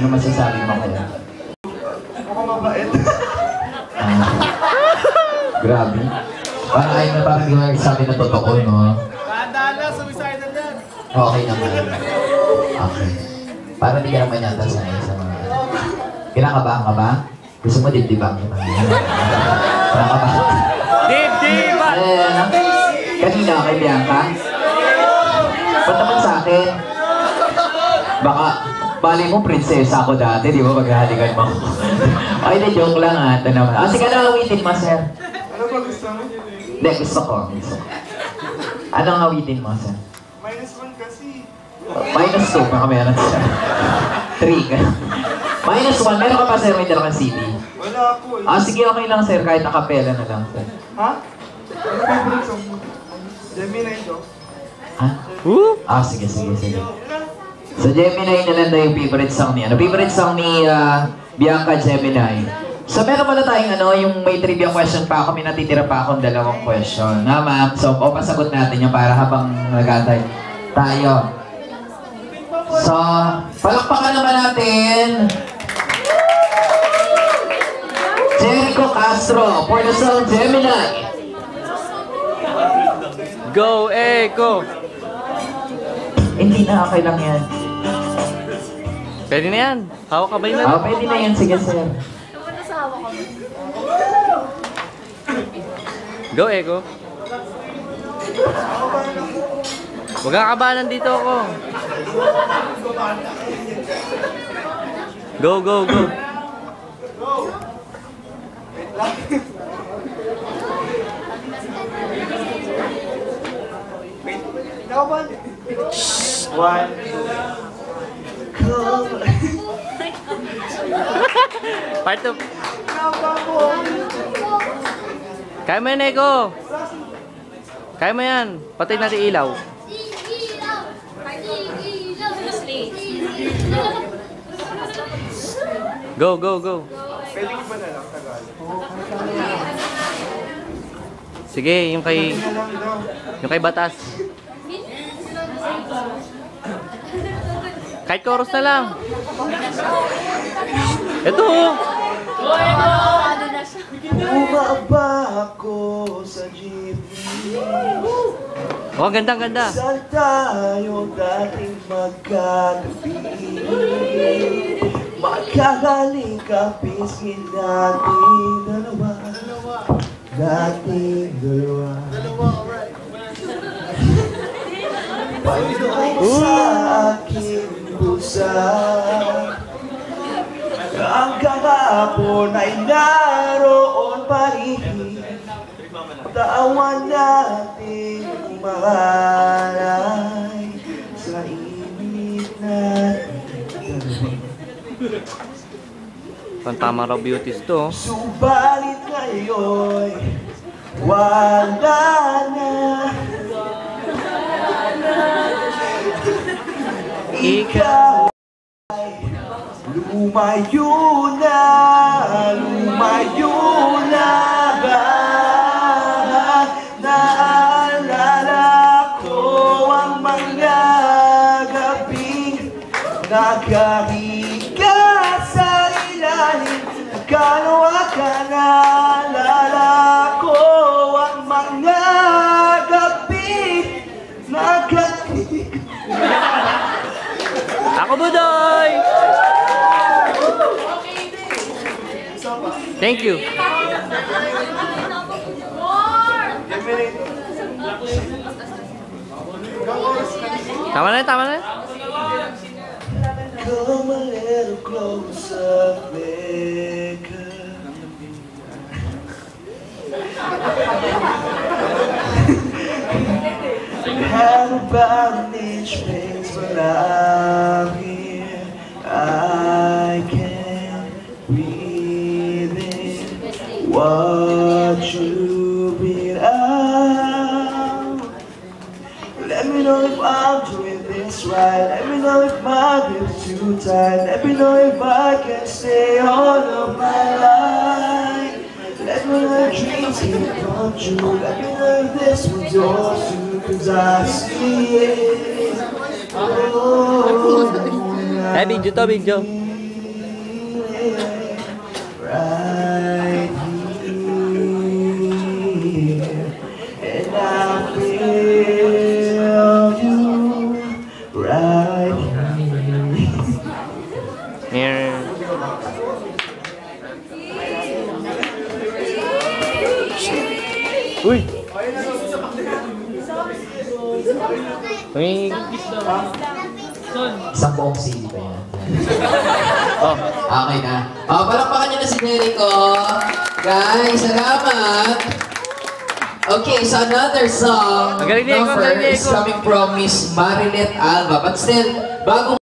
Ano masasabi mo kaya? Ako mabait. Grabe. Parang ayun na parang hindi ko nagsabi na totoo, no? Dala, sumicidal yan. Okay naman. Okay. Parang hindi ka naman yata sanay sa mga... Kinakabahan ka ba? Gusto mo dibdibang kita ngayon? Kinakabahan? Dibdiban! Kanina kay Bianca? Ba't naman sa akin? Baka, bali mo prinsesa ako dati, di ba? Maghahalikan mo. Ay, na joke lang ha. Ito naman. Sige na, awitin mo, sir. Ano ba gusto mo? Hindi, gusto ko. Anong awitin mo, sir? -1 kasi. -2, baka meron siya. 3. -1, meron ka pa, sir, may dala kang CD. Wala ako eh. Sige, okay lang, sir. Kahit acapella na lang, sir. Ha? Ano favorite song mo? Gemini ito. Ha? Sige. Sa Gemini na lang na yung favorite song ni favorite song ni Bianca Gemini. So meron pala tayong yung may trivia question pa ako, may natitira pa akong 2 question. Na ma'am, so pasagot natin yan para habang nagantay tayo. So, palakpakan naman natin Jericho Castro for the song Gemini. Go, Echo! Hindi na, okay lang yan. Pwede na yan. Hawak kamay na. Pwede na yan. Sige, sir. Go, Echo. Huwag kang kabahan, dito ako. Go. Ikaw ba? 1. Part of... Kaya mo yan, Echo. Kaya mo yan. Patay natin ilaw. Go. Pwede ko ba na lang tagal? Sige, yung kay Batas. Kahit chorus na lang. Ito. Bumaba ako sa jeepney. Oh, ganda. Saan tayo dating magkagabi? Magkagaling kapisngin natin dalawa. Dating dalawa. Alright. Pagdating sa aking pusa, ang kahapon ay naroon pa rin. Tawan natin umahalay sa init natin. Pantama raw beauties to. Subalit ngayon wala na. Ikaw ay lumayo na ba? Naalala ko ang mga gabing nakahiga sa ilalim. Kanawa ka, naalala ko ang mga gabing nakahiga. Ako, Budoy! Thank you. Tama na. Come a little closer, Maker. Had about an inch space, but I'm here. I can breathe in what you breathe out. Let me know if I'm doing this right. Let me know if my grip's too tight. Let me know if I can stay all of my life. Let me know if dreams can come true. Let me know if this one's yours too, 'cause I see it. Oh, Video to video. Uy! Uy! Isang buong CD pa yan. Oh. Okay na. Palakpakan niyo na si Jericho. Guys, salamat. Okay, so another song Ang galing ni Eko, ang number galing ni is Eko. coming from Miss Marilet Alba. But still, bago